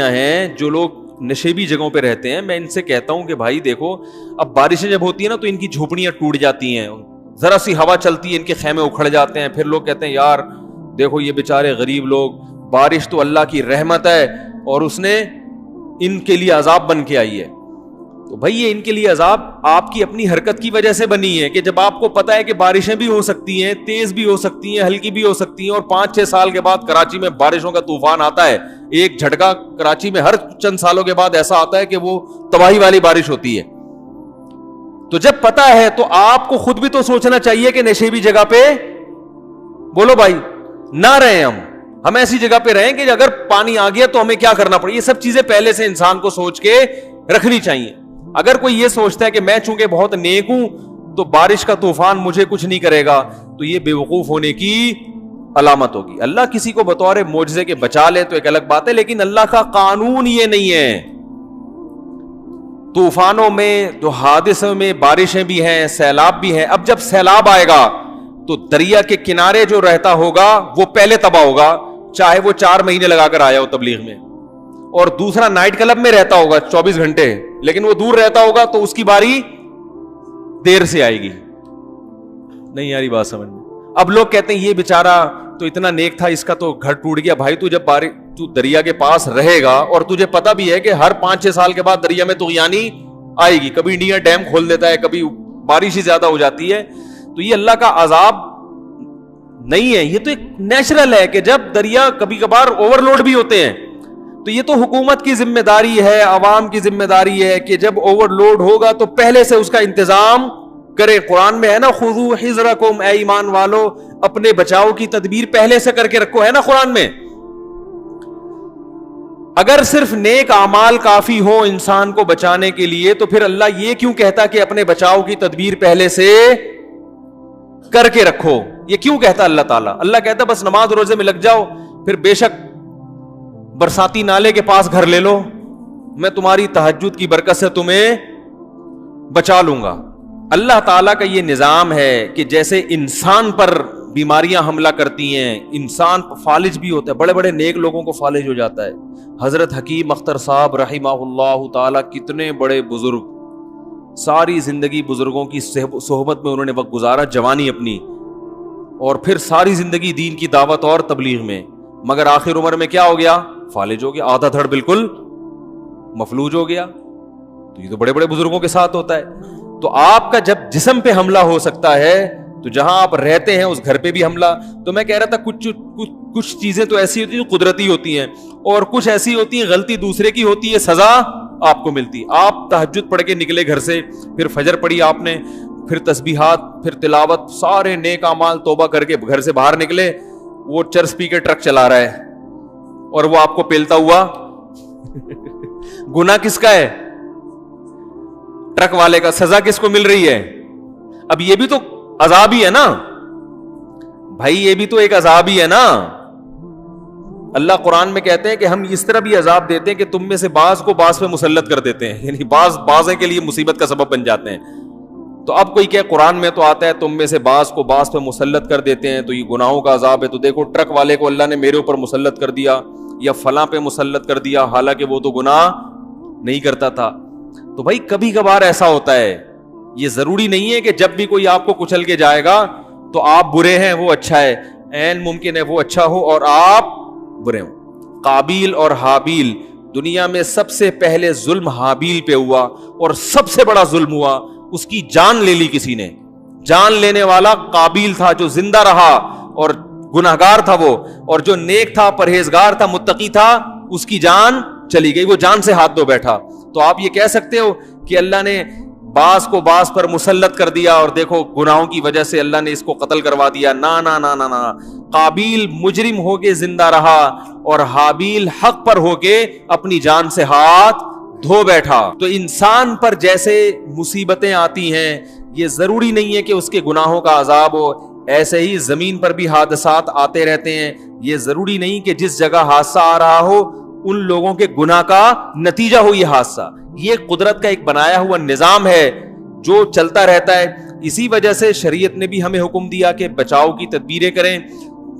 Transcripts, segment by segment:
ہیں جو لوگ نشیبی جگہوں پہ رہتے ہیں, میں ان سے کہتا ہوں کہ بھائی دیکھو, اب بارشیں جب ہوتی ہیں نا تو ان کی جھوپڑیاں ٹوٹ جاتی ہیں, ذرا سی ہوا چلتی ہے ان کے خیمے اکھڑ جاتے ہیں. پھر لوگ کہتے ہیں یار دیکھو یہ بیچارے غریب لوگ, بارش تو اللہ کی رحمت ہے اور اس نے ان کے لیے عذاب بن کے آئی ہے. تو بھائی یہ ان کے لیے عذاب آپ کی اپنی حرکت کی وجہ سے بنی ہے کہ جب آپ کو پتا ہے کہ بارشیں بھی ہو سکتی ہیں, تیز بھی ہو سکتی ہیں, ہلکی بھی ہو سکتی ہیں, اور 5-6 سال کے بعد کراچی میں بارشوں کا طوفان آتا ہے, ایک جھٹکا کراچی میں ہر چند سالوں کے بعد ایسا آتا ہے کہ وہ تباہی والی بارش ہوتی ہے. تو جب پتا ہے تو آپ کو خود بھی تو سوچنا چاہیے کہ نشیبی جگہ پہ بولو بھائی نہ رہیں, ہم ایسی جگہ پہ رہیں کہ اگر پانی آ گیا تو ہمیں کیا کرنا پڑے. یہ سب چیزیں پہلے سے انسان کو سوچ کے رکھنی چاہیے. اگر کوئی یہ سوچتا ہے کہ میں چونکہ بہت نیک ہوں تو بارش کا طوفان مجھے کچھ نہیں کرے گا, تو یہ بے وقوف ہونے کی علامت ہوگی. اللہ کسی کو بطور معجزے کے بچا لے تو ایک الگ بات ہے, لیکن اللہ کا قانون یہ نہیں ہے. طوفانوں میں, جو حادثوں میں بارشیں بھی ہیں, سیلاب بھی ہیں. اب جب سیلاب آئے گا تو دریا کے کنارے جو رہتا ہوگا وہ پہلے تباہ ہوگا, چاہے وہ 4 مہینے لگا کر آیا ہو تبلیغ میں, اور دوسرا نائٹ کلب میں رہتا ہوگا 24 گھنٹے, لیکن وہ دور رہتا ہوگا تو اس کی باری دیر سے آئے گی. نہیں یاری بات سمجھ میں. اب لوگ کہتے ہیں یہ بیچارہ تو اتنا نیک تھا, اس کا تو گھر ٹوٹ گیا. بھائی تو جب تو دریا کے پاس رہے گا اور تجھے پتا بھی ہے کہ ہر 5-6 سال کے بعد دریا میں طغیانی آئے گی, کبھی انڈیا ڈیم کھول دیتا ہے, کبھی بارش ہی زیادہ ہو جاتی ہے, تو یہ اللہ کا عذاب نہیں ہے, یہ تو ایک نیچرل ہے کہ جب دریا کبھی کبھار اوور لوڈ بھی ہوتے ہیں تو یہ تو حکومت کی ذمہ داری ہے, عوام کی ذمہ داری ہے کہ جب اوور لوڈ ہوگا تو پہلے سے اس کا انتظام کرے. قرآن میں ہے نا خذو حذرکم, اے ایمان والو اپنے بچاؤ کی تدبیر پہلے سے کر کے رکھو, ہے نا قرآن میں. اگر صرف نیک اعمال کافی ہو انسان کو بچانے کے لیے تو پھر اللہ یہ کیوں کہتا کہ اپنے بچاؤ کی تدبیر پہلے سے کر کے رکھو؟ یہ کیوں کہتا اللہ تعالیٰ؟ اللہ کہتا بس نماز روزے میں لگ جاؤ, پھر بے شک برساتی نالے کے پاس گھر لے لو, میں تمہاری تہجد کی برکت سے تمہیں بچا لوں گا. اللہ تعالیٰ کا یہ نظام ہے کہ جیسے انسان پر بیماریاں حملہ کرتی ہیں, انسان فالج بھی ہوتا ہے, بڑے بڑے نیک لوگوں کو فالج ہو جاتا ہے. حضرت حکیم اختر صاحب رحمہ اللہ تعالیٰ کتنے بڑے بزرگ, ساری زندگی بزرگوں کی صحبت میں انہوں نے وقت گزارا, جوانی اپنی, اور پھر ساری زندگی دین کی دعوت اور تبلیغ میں, مگر آخر عمر میں کیا ہو گیا؟ فالج ہو گیا, آدھا دھڑ بالکل مفلوج ہو گیا. تو یہ تو بڑے بڑے بزرگوں کے ساتھ ہوتا ہے. تو آپ کا جب جسم پہ حملہ ہو سکتا ہے تو جہاں آپ رہتے ہیں اس گھر پہ بھی حملہ. تو میں کہہ رہا تھا کچھ چیزیں تو ایسی ہوتی ہیں جو قدرتی ہوتی ہیں, اور کچھ ایسی ہوتی ہیں غلطی دوسرے کی ہوتی ہے, سزا آپ کو ملتی. آپ تہجد پڑھ کے نکلے گھر سے, پھر فجر پڑھی آپ نے, پھر تسبیحات, پھر تلاوت, سارے نیک اعمال توبہ کر کے گھر سے باہر نکلے, وہ چرس پی کے ٹرک چلا رہا ہے اور وہ آپ کو پیلتا ہوا گناہ کس کا ہے؟ ٹرک والے کا. سزا کس کو مل رہی ہے؟ اب یہ بھی تو عذاب ہی ہے نا بھائی, یہ بھی تو ایک عذاب ہی ہے نا. اللہ قرآن میں کہتے ہیں کہ ہم اس طرح بھی عذاب دیتے ہیں کہ تم میں سے بعض کو بعض پہ مسلط کر دیتے ہیں, یعنی بعض کے لیے مصیبت کا سبب بن جاتے ہیں. تو اب کوئی کہ قرآن میں تو آتا ہے تم میں سے بعض کو بعض پہ مسلط کر دیتے ہیں, تو یہ گناہوں کا عذاب ہے. تو دیکھو ٹرک والے کو اللہ نے میرے اوپر مسلط کر دیا یا فلاں پہ مسلط کر دیا, حالانکہ وہ تو گناہ نہیں کرتا تھا. تو بھائی کبھی کبھار ایسا ہوتا ہے, یہ ضروری نہیں ہے کہ جب بھی کوئی آپ کو کچل کے جائے گا تو آپ برے ہیں وہ اچھا ہے, عین ممکن ہے وہ اچھا ہو اور آپ برے ہوں. قابیل اور حابیل, دنیا میں سب سے پہلے ظلم حابیل پہ ہوا, اور سب سے بڑا ظلم ہوا, اس کی جان لے لی کسی نے. جان لینے والا قابیل تھا جو زندہ رہا اور گناہگار تھا وہ, اور جو نیک تھا, پرہیزگار تھا, متقی تھا, اس کی جان چلی گئی, وہ جان سے ہاتھ دھو بیٹھا. تو آپ یہ کہہ سکتے ہو کہ اللہ نے بعض کو بعض پر مسلط کر دیا اور دیکھو گناہوں کی وجہ سے اللہ نے اس کو قتل کروا دیا؟ نا نا نا نا نا. قابیل مجرم ہو کے زندہ رہا اور حابیل حق پر ہو کے اپنی جان سے ہاتھ دھو بیٹھا. تو انسان پر جیسے مصیبتیں آتی ہیں یہ ضروری نہیں ہے کہ اس کے گناہوں کا عذاب ہو, ایسے ہی زمین پر بھی حادثات آتے رہتے ہیں. یہ ضروری نہیں کہ جس جگہ حادثہ آ رہا ہو ان لوگوں کے گناہ کا نتیجہ ہو یہ حادثہ. یہ قدرت کا ایک بنایا ہوا نظام ہے جو چلتا رہتا ہے. اسی وجہ سے شریعت نے بھی ہمیں حکم دیا کہ بچاؤ کی تدبیریں کریں.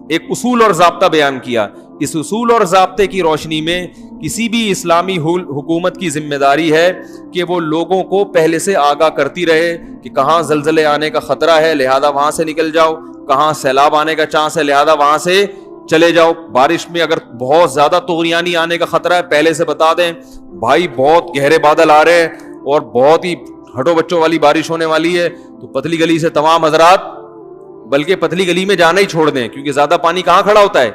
ایک اصول اور ضابطہ بیان کیا. اس اصول اور ضابطے کی روشنی میں کسی بھی اسلامی حکومت کی ذمہ داری ہے کہ وہ لوگوں کو پہلے سے آگاہ کرتی رہے کہ کہاں زلزلے آنے کا خطرہ ہے لہذا وہاں سے نکل جاؤ, کہاں سیلاب آنے کا چانس ہے لہذا وہاں سے چلے جاؤ, بارش میں اگر بہت زیادہ طغیانی آنے کا خطرہ ہے پہلے سے بتا دیں بھائی بہت گہرے بادل آ رہے ہیں اور بہت ہی ہٹو بچوں والی بارش ہونے والی ہے, تو پتلی گلی سے تمام حضرات بلکہ پتلی گلی میں جانا ہی چھوڑ دیں, کیونکہ زیادہ پانی کہاں کھڑا ہوتا ہے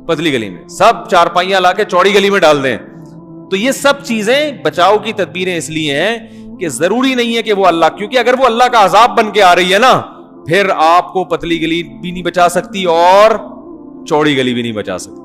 پتلی گلی میں, سب چارپائیاں لا کے چوڑی گلی میں ڈال دیں. تو یہ سب چیزیں بچاؤ کی تدبیریں اس لیے ہیں کہ ضروری نہیں ہے کہ وہ اللہ, کیونکہ اگر وہ اللہ کا عذاب بن کے آ رہی ہے نا پھر آپ کو پتلی گلی بھی نہیں بچا سکتی اور چوڑی گلی بھی نہیں بچا سکتی.